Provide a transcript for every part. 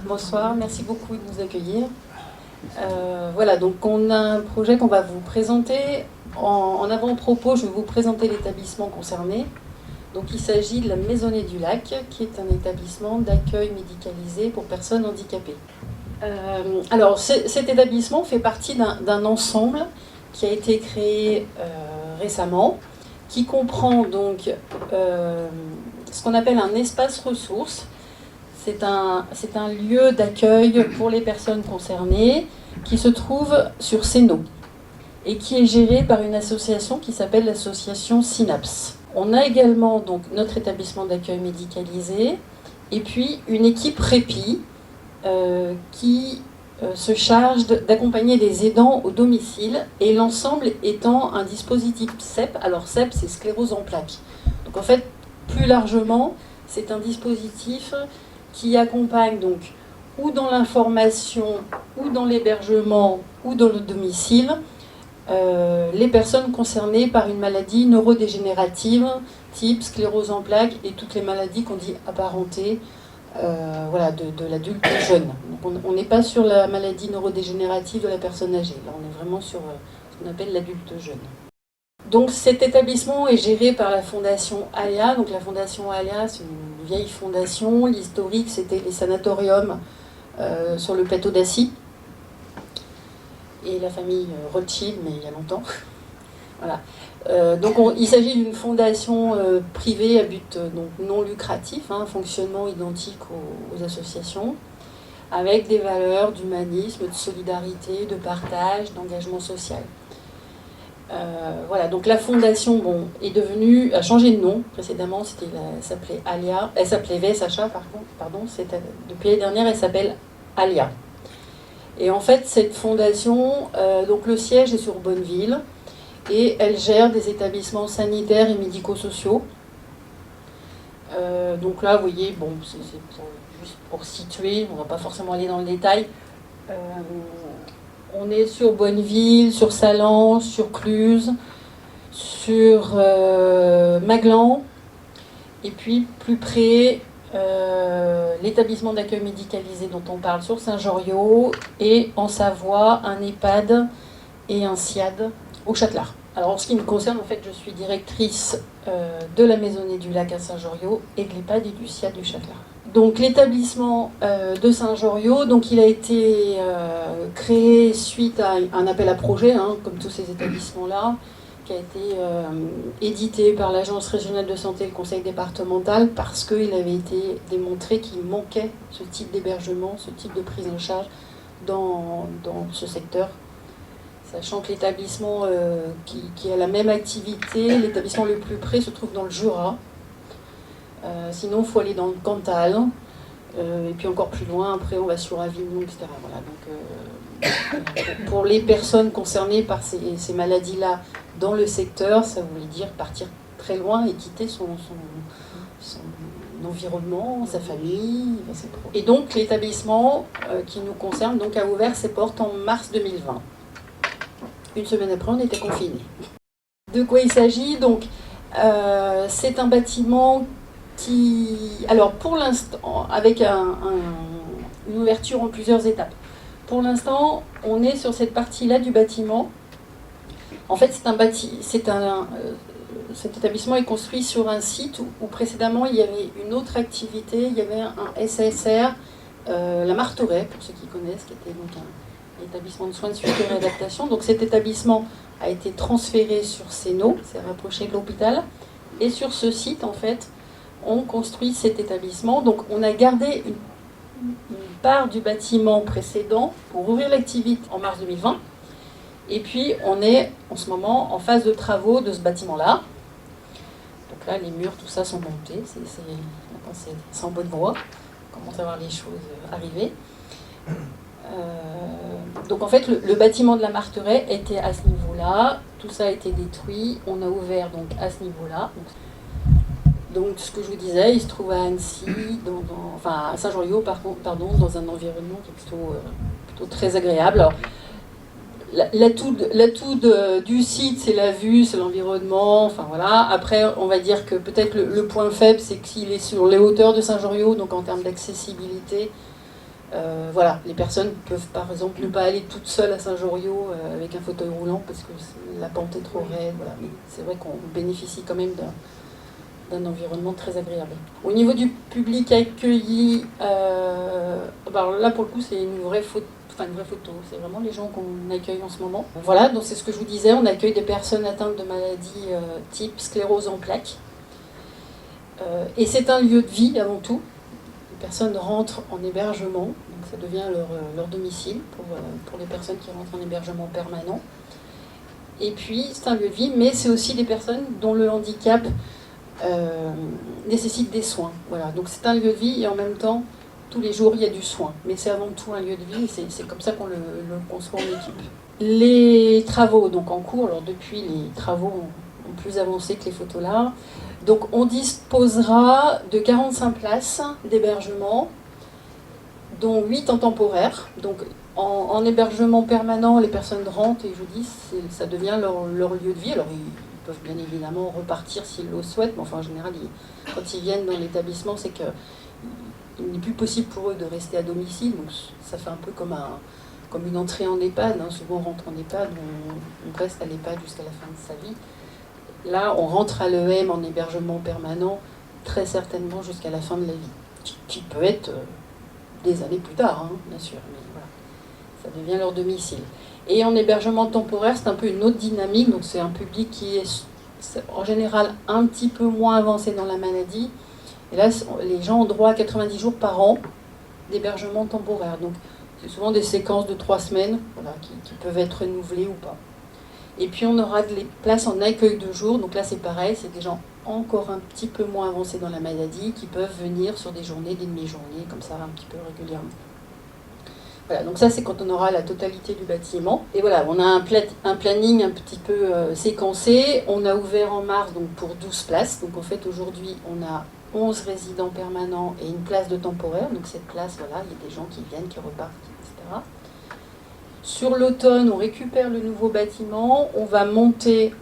Bonsoir, merci beaucoup de nous accueillir. Voilà, donc on a un projet qu'on va vous présenter. En avant-propos, je vais vous présenter l'établissement concerné. Donc il s'agit de la Maisonnée du Lac, qui est un établissement d'accueil médicalisé pour personnes handicapées. Alors cet établissement fait partie d'un ensemble qui a été créé récemment, qui comprend donc ce qu'on appelle un espace ressources. C'est un lieu d'accueil pour les personnes concernées qui se trouve sur Sénaux et qui est géré par une association qui s'appelle l'association Synapse. On a également donc notre établissement d'accueil médicalisé et puis une équipe répit qui se charge d'accompagner les aidants au domicile, et l'ensemble étant un dispositif CEP. Alors CEP, c'est sclérose en plaques. Donc en fait, plus largement, c'est un dispositif qui accompagne donc ou dans l'information, ou dans l'hébergement, ou dans le domicile, les personnes concernées par une maladie neurodégénérative, type sclérose en plaques et toutes les maladies qu'on dit apparentées voilà, de l'adulte jeune. Donc on n'est pas sur la maladie neurodégénérative de la personne âgée, là on est vraiment sur ce qu'on appelle l'adulte jeune. Donc cet établissement est géré par la fondation Alia. Donc la fondation Alia, c'est une vieille fondation. L'historique, c'était les sanatoriums sur le plateau d'Assy. Et la famille Rothschild, mais il y a longtemps. Voilà. Donc il s'agit d'une fondation privée à but donc non lucratif, hein, fonctionnement identique aux associations, avec des valeurs d'humanisme, de solidarité, de partage, d'engagement social. Voilà, donc la fondation a changé de nom. Précédemment, elle s'appelait Alia, elle s'appelait VSHA, pardon, depuis l'année dernière, elle s'appelle Alia. Et en fait, cette fondation, donc le siège est sur Bonneville, et elle gère des établissements sanitaires et médico-sociaux. Donc là, vous voyez, bon, c'est juste pour situer, on ne va pas forcément aller dans le détail. On est sur Bonneville, sur Salans, sur Cluse, sur Maglan, et puis plus près, l'établissement d'accueil médicalisé dont on parle sur Saint-Joriot, et en Savoie, un EHPAD et un SIAD au Châtelard. Alors en ce qui me concerne, en fait, je suis directrice de la Maisonnée du Lac à Saint-Joriot et de l'EHPAD et du SIAD du Châtelard. Donc l'établissement de Saint-Joriot, donc il a été créé suite à un appel à projet, hein, comme tous ces établissements-là, qui a été édité par l'Agence régionale de santé et le conseil départemental, parce qu'il avait été démontré qu'il manquait ce type d'hébergement, ce type de prise en charge dans ce secteur. Sachant que l'établissement qui a la même activité, l'établissement le plus près se trouve dans le Jura. Sinon, il faut aller dans le Cantal, et puis encore plus loin, après on va sur Avignon, etc. Voilà, donc, pour les personnes concernées par ces maladies-là dans le secteur, ça voulait dire partir très loin et quitter son environnement, sa famille, ses proches. Et donc l'établissement qui nous concerne donc, a ouvert ses portes en mars 2020. Une semaine après, on était confinés. De quoi il s'agit? Donc, c'est un bâtiment qui, alors pour l'instant, avec une ouverture en plusieurs étapes. Pour l'instant, on est sur cette partie-là du bâtiment. En fait, cet établissement est construit sur un site où précédemment il y avait une autre activité, il y avait un SASR, la Martorey, pour ceux qui connaissent, qui était donc un établissement de soins de suite et réadaptation. Donc cet étabbissement a été transféré sur Sénaux, c'est rapproché de l'hôpital, et sur ce site, en fait, on construit cet établissement. Donc on a gardé une part du bâtiment précédent pour ouvrir l'activité en mars 2020. Et puis on est en ce moment en phase de travaux de ce bâtiment-là. Donc là, les murs, tout ça sont montés. C'est en bonne voie. On commence à voir les choses arriver. Donc en fait, le bâtiment de la Martorey était à ce niveau-là. Tout ça a été détruit. On a ouvert donc à ce niveau-là. Donc ce que je vous disais, il se trouve à Annecy, enfin à Saint-Joriot, pardon, dans un environnement qui est plutôt très agréable. Alors, du site, c'est la vue, c'est l'environnement, enfin voilà. Après, on va dire que peut-être le point faible, c'est qu'il est sur les hauteurs de Saint-Joriot, donc en termes d'accessibilité, voilà, les personnes peuvent par exemple ne pas aller toutes seules à Saint-Joriot avec un fauteuil roulant parce que la pente est trop raide, voilà. Mais c'est vrai qu'on bénéficie quand même d'un environnement très agréable. Au niveau du public accueilli, alors là pour le coup c'est une vraie photo. Enfin, une vraie photo, c'est vraiment les gens qu'on accueille en ce moment. Voilà, donc c'est ce que je vous disais, on accueille des personnes atteintes de maladies type sclérose en plaques. Et c'est un lieu de vie avant tout. Les personnes rentrent en hébergement, donc ça devient leur domicile pour les personnes qui rentrent en hébergement permanent. Et puis c'est un lieu de vie, mais c'est aussi des personnes dont le handicap nécessite des soins. Voilà, donc c'est un lieu de vie et en même temps, tous les jours, il y a du soin. Mais c'est avant tout un lieu de vie et c'est comme ça qu'on le conçoit en équipe. Les travaux donc en cours, alors depuis les travaux ont plus avancé que les photos là. Donc on disposera de 45 places d'hébergement, dont 8 en temporaire. Donc en hébergement permanent, les personnes rentrent et je vous dis, ça devient leur lieu de vie. Alors ils peuvent bien évidemment repartir s'ils le souhaitent, mais enfin en général, quand ils viennent dans l'établissement, c'est qu'il n'est plus possible pour eux de rester à domicile. Donc ça fait un peu comme une entrée en EHPAD. Hein. Souvent on rentre en EHPAD, on reste à l'EHPAD jusqu'à la fin de sa vie. Là, on rentre à l'EM en hébergement permanent, très certainement jusqu'à la fin de la vie, qui peut être des années plus tard, hein, bien sûr, mais voilà, ça devient leur domicile. Et en hébergement temporaire, c'est un peu une autre dynamique, donc c'est un public qui est en général un petit peu moins avancé dans la maladie. Et là, les gens ont droit à 90 jours par an d'hébergement temporaire. Donc, c'est souvent des séquences de 3 semaines, voilà, qui peuvent être renouvelées ou pas. Et puis on aura des places en accueil de jour, donc là c'est pareil, c'est des gens encore un petit peu moins avancés dans la maladie qui peuvent venir sur des journées, des demi-journées, comme ça un petit peu régulièrement. Voilà, donc ça c'est quand on aura la totalité du bâtiment. Et voilà, on a un planning un petit peu séquencé. On a ouvert en mars donc, pour 12 places. Donc en fait aujourd'hui on a 11 résidents permanents et une place de temporaire. Donc cette place, voilà, il y a des gens qui viennent, qui repartent, etc. Sur l'automne, on récupère le nouveau bâtiment, on va monter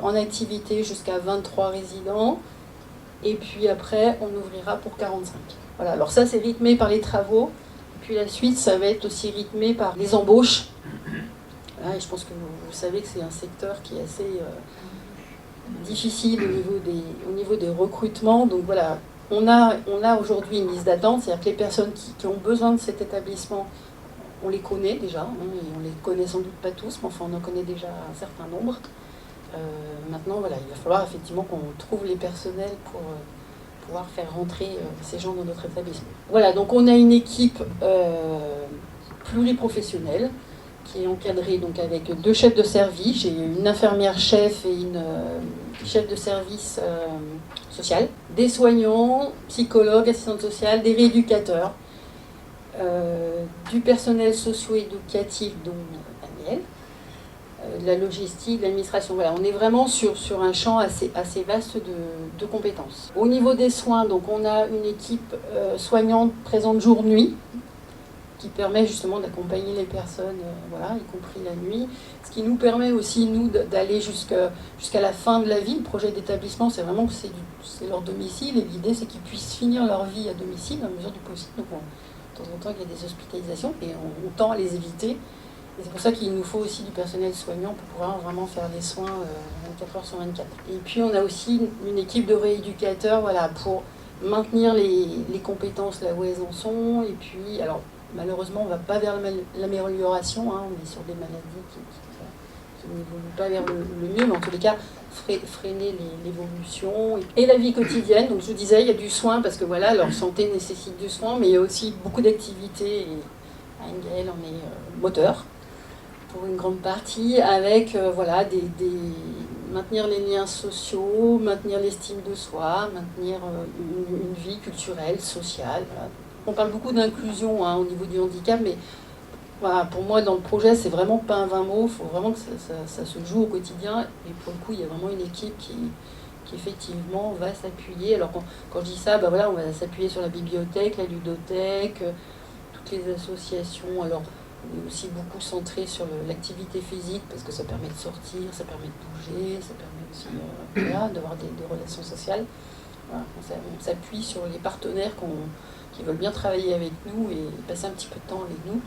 en activité jusqu'à 23 résidents, et puis après, on ouvrira pour 45. Voilà, alors ça, c'est rythmé par les travaux, et puis la suite, ça va être aussi rythmé par les embauches. Voilà, et je pense que vous savez que c'est un secteur qui est assez difficile au niveau des recrutements, donc voilà, on a aujourd'hui une liste d'attente, c'est-à-dire que les personnes qui ont besoin de cet établissement, on les connaît déjà, hein, et on les connaît sans doute pas tous, mais enfin on en connaît déjà un certain nombre. Maintenant, voilà, il va falloir effectivement qu'on trouve les personnels pour pouvoir faire rentrer ces gens dans notre établissement. Voilà, donc on a une équipe pluriprofessionnelle qui est encadrée donc, avec 2 chefs de service. J'ai une infirmière chef et une chef de service social, des soignants, psychologues, assistantes sociales, des rééducateurs. Du personnel socio-éducatif, dont Daniel, de la logistique, de l'administration. Voilà, on est vraiment sur un champ assez vaste de compétences. Au niveau des soins, donc on a une équipe soignante présente jour-nuit, qui permet justement d'accompagner les personnes, voilà, y compris la nuit. Ce qui nous permet aussi, nous, d'aller jusqu'à la fin de la vie. Le projet d'établissement, c'est vraiment que c'est leur domicile, et l'idée, c'est qu'ils puissent finir leur vie à domicile, à mesure du possible. Donc, de temps en temps, il y a des hospitalisations et on tend à les éviter. Et c'est pour ça qu'il nous faut aussi du personnel soignant pour pouvoir vraiment faire des soins 24 heures sur 24. Et puis on a aussi une équipe de rééducateurs, voilà, pour maintenir les compétences là où elles en sont. Et puis, alors malheureusement, on ne va pas vers l'amélioration, hein, on est sur des maladies qui n'évoluent pas vers le mieux, mais en tous les cas, freiner l'évolution. Et la vie quotidienne, donc je vous disais, il y a du soin, parce que voilà, leur santé nécessite du soin, mais il y a aussi beaucoup d'activités, et Anne-Gaëlle en est moteur, pour une grande partie, avec voilà, maintenir les liens sociaux, maintenir l'estime de soi, maintenir une vie culturelle, sociale. Voilà. On parle beaucoup d'inclusion hein, au niveau du handicap, mais voilà, pour moi, dans le projet, c'est vraiment pas un 20 mots, il faut vraiment que ça se joue au quotidien. Et pour le coup, il y a vraiment une équipe qui effectivement va s'appuyer. Alors quand je dis ça, ben voilà, on va s'appuyer sur la bibliothèque, la ludothèque, toutes les associations. Alors On est aussi beaucoup centré sur l'activité physique parce que ça permet de sortir, ça permet de bouger, ça permet aussi voilà, d'avoir des relations sociales. Voilà, on s'appuie sur les partenaires qui veulent bien travailler avec nous et passer un petit peu de temps avec nous.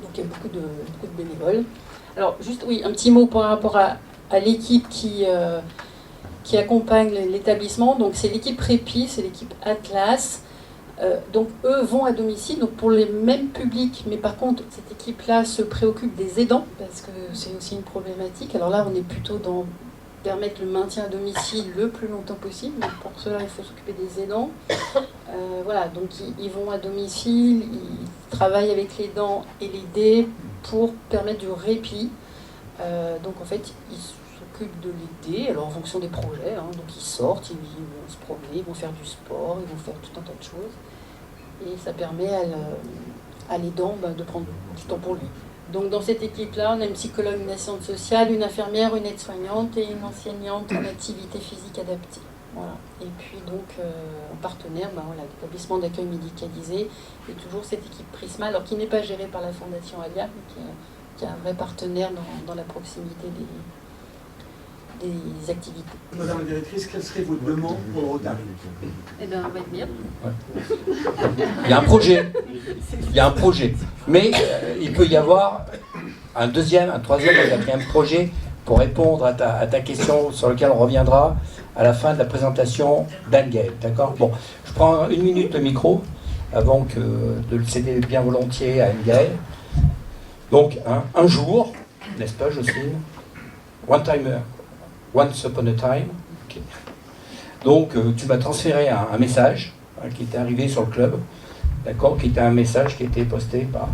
Donc il y a beaucoup de bénévoles. Alors juste oui, un petit mot par rapport à l'équipe qui accompagne l'établissement. Donc c'est l'équipe Prépi, c'est l'équipe Atlas. Donc eux vont à domicile, donc pour les mêmes publics, mais par contre cette équipe-là se préoccupe des aidants, parce que c'est aussi une problématique. Alors là on est plutôt dans permettre le maintien à domicile le plus longtemps possible, donc pour cela il faut s'occuper des aidants. Voilà, donc ils vont à domicile, ils travaillent avec l'aidant et l'aidé pour permettre du répit. Donc en fait ils s'occupent de l'aider, alors en fonction des projets, hein, donc ils sortent, ils vont se promener, ils vont faire du sport, ils vont faire tout un tas de choses. Et ça permet à l'aidant de prendre du temps pour lui. Donc dans cette équipe-là, on a une psychologue, une assistante sociale, une infirmière, une aide-soignante et une enseignante en activité physique adaptée. Voilà. Et puis donc en partenaire, voilà, l'établissement d'accueil médicalisé et toujours cette équipe Prisma, alors qui n'est pas gérée par la Fondation Alia, mais qui est un vrai partenaire dans la proximité des activités. Madame la directrice, quelle serait votre demande pour le Rotary? Eh bien, on va être bien. Ouais. Il y a un projet. Il y a un projet. Mais il peut y avoir un deuxième, un troisième, un quatrième projet pour répondre à ta question sur lequel on reviendra à la fin de la présentation d'Anne-Gaëlle. D'accord? Bon, je prends une minute le micro avant de le céder bien volontiers à Anne-Gaëlle. Donc, un jour, n'est-ce pas, Jocelyne? Once upon a time. Okay. Donc, tu m'as transféré un message qui était arrivé sur le club, d'accord, qui était un message qui était posté par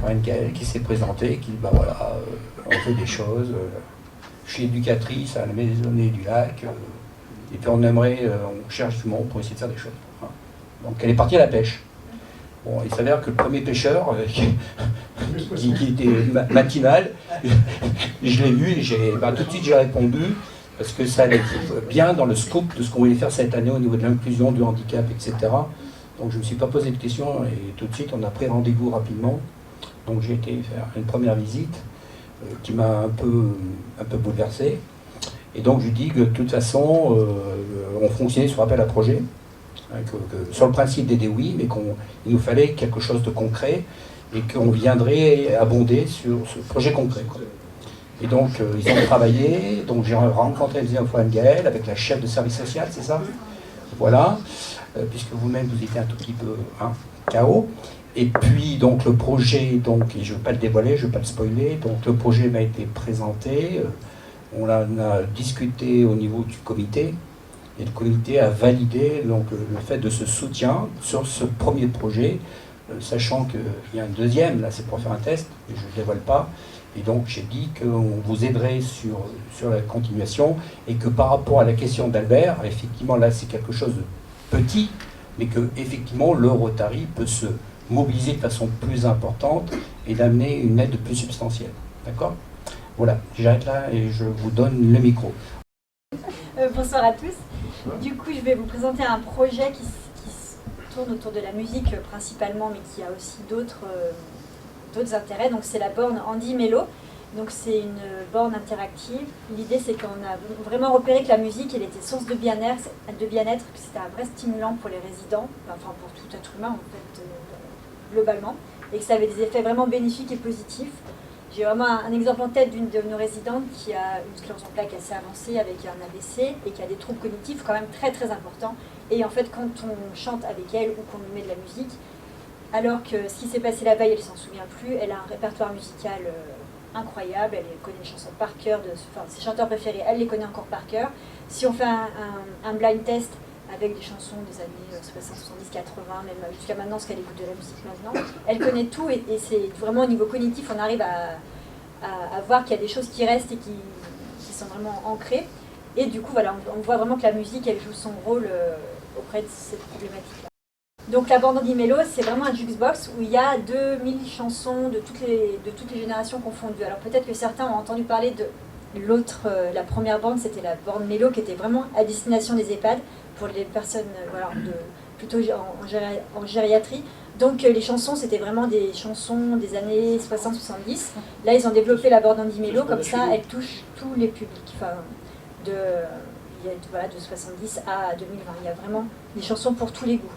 Anne-Gaëlle, qui s'est présenté, qui dit, bah voilà, on fait des choses, je suis éducatrice à la Maisonnée du Lac, et puis on cherche du monde pour essayer de faire des choses. Hein. Donc, elle est partie à la pêche. Bon, il s'avère que le premier pêcheur, qui était matinal, je l'ai vu et tout de suite j'ai répondu, parce que ça allait bien dans le scope de ce qu'on voulait faire cette année au niveau de l'inclusion, du handicap, etc. Donc je ne me suis pas posé de questions et tout de suite on a pris rendez-vous rapidement. Donc j'ai été faire une première visite qui m'a un peu bouleversé. Et donc je lui dis que de toute façon, on fonctionnait sur appel à projet. Sur le principe d'aider, oui, mais qu'il nous fallait quelque chose de concret et qu'on viendrait abonder sur ce projet concret. Quoi. Et donc, ils ont travaillé, donc j'ai rencontré la deuxième fois Anne-Gaëlle avec la chef de service social, c'est ça? Voilà, puisque vous-même, vous étiez un tout petit peu KO. Et puis, donc, le projet, donc, et je ne veux pas le dévoiler, je ne veux pas le spoiler, donc le projet m'a été présenté, on en a discuté au niveau du comité, et le comité a validé donc, le fait de ce soutien sur ce premier projet, sachant qu'il y a un deuxième, là c'est pour faire un test, mais je ne le dévoile pas. Et donc j'ai dit qu'on vous aiderait sur la continuation et que par rapport à la question d'Albert, effectivement là c'est quelque chose de petit, mais que effectivement le Rotary peut se mobiliser de façon plus importante et d'amener une aide plus substantielle. D'accord? Voilà, j'arrête là et je vous donne le micro. Bonsoir à tous. Du coup, je vais vous présenter un projet qui tourne autour de la musique principalement, mais qui a aussi d'autres intérêts. Donc c'est la borne Andy Mello. Donc c'est une borne interactive. L'idée c'est qu'on a vraiment repéré que la musique elle était source de bien-être, que c'était un vrai stimulant pour les résidents, enfin pour tout être humain en fait, globalement, et que ça avait des effets vraiment bénéfiques et positifs. J'ai vraiment un exemple en tête d'une de nos résidentes qui a une sclérose en plaques assez avancée avec un AVC et qui a des troubles cognitifs quand même très très importants. Et en fait quand on chante avec elle ou qu'on lui met de la musique, alors que ce qui s'est passé la veille, elle ne s'en souvient plus, elle a un répertoire musical incroyable, elle connaît les chansons par cœur, ses chanteurs préférés, elle les connaît encore par cœur. Si on fait un blind test avec des chansons des années 60, 70, 80, même jusqu'à maintenant, parce qu'elle écoute de la musique maintenant, elle connaît tout et c'est vraiment au niveau cognitif, on arrive à voir qu'il y a des choses qui restent et qui sont vraiment ancrées. Et du coup, voilà, on voit vraiment que la musique, elle joue son rôle auprès de cette problématique-là. Donc la bande Andy Mello, c'est vraiment un jukebox où il y a 2000 chansons de toutes les générations confondues. Alors peut-être que certains ont entendu parler de l'autre, la première bande, c'était la bande Mello qui était vraiment à destination des EHPAD pour les personnes plutôt en gériatrie. Donc les chansons, c'était vraiment des chansons des années 60-70. Là, ils ont développé la borne Andy Mello, comme ça, elle touche tous les publics. Enfin, de 70 à 2020. Il y a vraiment des chansons pour tous les goûts.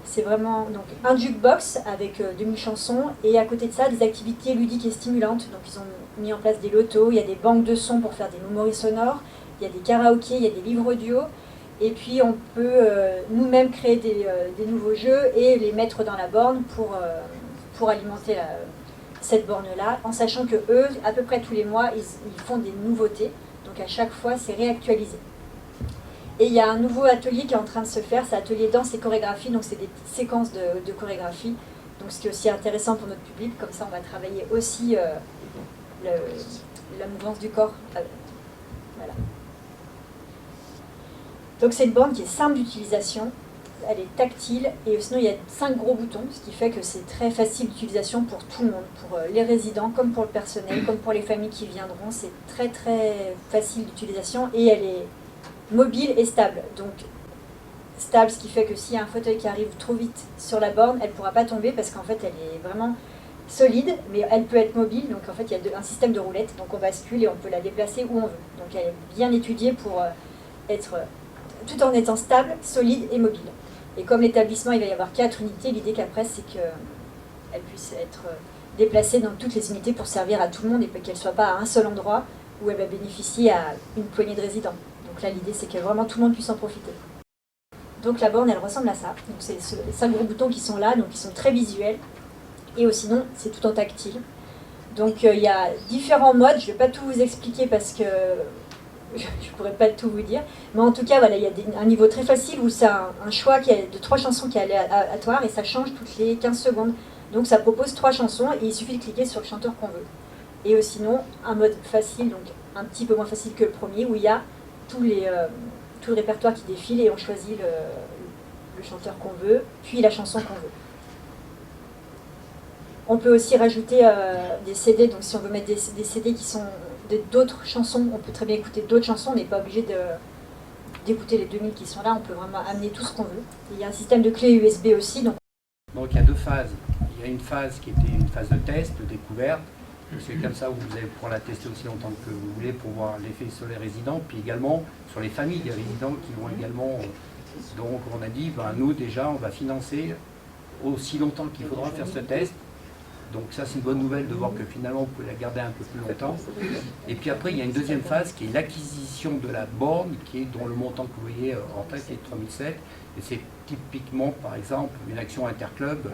C'est vraiment donc, un jukebox avec 2000 chansons et à côté de ça, des activités ludiques et stimulantes. Donc ils ont mis en place des lotos, il y a des banques de sons pour faire des mémories sonores, il y a des karaokés, il y a des livres audio. Et puis on peut nous-mêmes créer des nouveaux jeux et les mettre dans la borne pour alimenter cette borne-là, en sachant que eux, à peu près tous les mois, ils font des nouveautés. Donc à chaque fois, c'est réactualisé. Et il y a un nouveau atelier qui est en train de se faire, c'est atelier danse et chorégraphie, donc c'est des petites séquences de chorégraphie. Donc ce qui est aussi intéressant pour notre public, comme ça on va travailler aussi la mouvance du corps. Voilà. Donc c'est une borne qui est simple d'utilisation, elle est tactile et sinon il y a 5 gros boutons, ce qui fait que c'est très facile d'utilisation pour tout le monde, pour les résidents comme pour le personnel, comme pour les familles qui viendront. C'est très très facile d'utilisation et elle est mobile et stable. Donc stable, ce qui fait que s'il y a un fauteuil qui arrive trop vite sur la borne, elle ne pourra pas tomber parce qu'en fait elle est vraiment solide, mais elle peut être mobile. Donc en fait il y a un système de roulettes, donc on bascule et on peut la déplacer où on veut. Donc elle est bien étudiée pour être tout en étant stable, solide et mobile. Et comme l'établissement, il va y avoir 4 unités, l'idée qu'après, c'est qu'elle puisse être déplacée dans toutes les unités pour servir à tout le monde et qu'elle ne soit pas à un seul endroit où elle va bénéficier à une poignée de résidents. Donc là, l'idée, c'est que vraiment tout le monde puisse en profiter. Donc la borne, elle ressemble à ça. Donc c'est ces 5 gros boutons qui sont là, donc ils sont très visuels. Et sinon, c'est tout en tactile. Donc il y a différents modes, je ne vais pas tout vous expliquer parce que je ne pourrais pas tout vous dire, mais en tout cas, voilà, il y a un niveau très facile où c'est un choix de 3 chansons qui est aléatoire et ça change toutes les 15 secondes. Donc ça propose 3 chansons et il suffit de cliquer sur le chanteur qu'on veut. Et sinon, un mode facile, donc un petit peu moins facile que le premier, où il y a tout le répertoire qui défile et on choisit le chanteur qu'on veut, puis la chanson qu'on veut. On peut aussi rajouter des CD, donc si on veut mettre des CD qui sont d'autres chansons, on peut très bien écouter d'autres chansons, on n'est pas obligé d'écouter les 2000 qui sont là, on peut vraiment amener tout ce qu'on veut. Et il y a un système de clé USB aussi. Donc il y a 2 phases. Il y a une phase qui était une phase de test, de découverte. C'est comme ça où vous allez pouvoir la tester aussi longtemps que vous voulez pour voir l'effet sur les résidents, puis également sur les familles des résidents qui vont également... Donc on a dit, nous déjà on va financer aussi longtemps qu'il faudra faire ce test. Donc ça c'est une bonne nouvelle de voir que finalement vous pouvez la garder un peu plus longtemps. Et puis après il y a une deuxième phase qui est l'acquisition de la borne, dont le montant que vous voyez en tête est de 3007. Et c'est typiquement par exemple une action interclub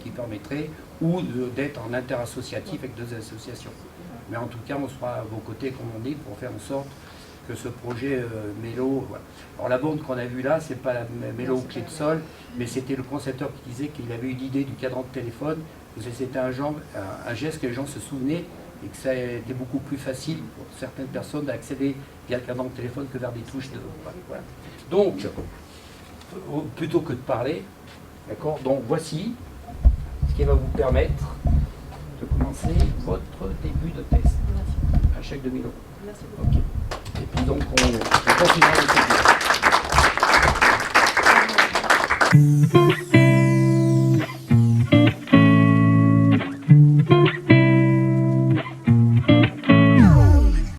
qui permettrait, ou d'être en interassociatif avec 2 associations. Mais en tout cas on sera à vos côtés comme on dit pour faire en sorte que ce projet Mello... Voilà. Alors la borne qu'on a vue là, c'est pas la Mello clé de sol, mais c'était le concepteur qui disait qu'il avait eu l'idée du cadran de téléphone. C'était un geste que les gens se souvenaient et que ça a été beaucoup plus facile pour certaines personnes d'accéder via le cadran de téléphone que vers des touches de... Voilà. Donc, plutôt que de parler, d'accord, donc voici ce qui va vous permettre de commencer votre début de test. Un chèque de 1000 €. Merci beaucoup. Ok. Et puis donc, on continuera le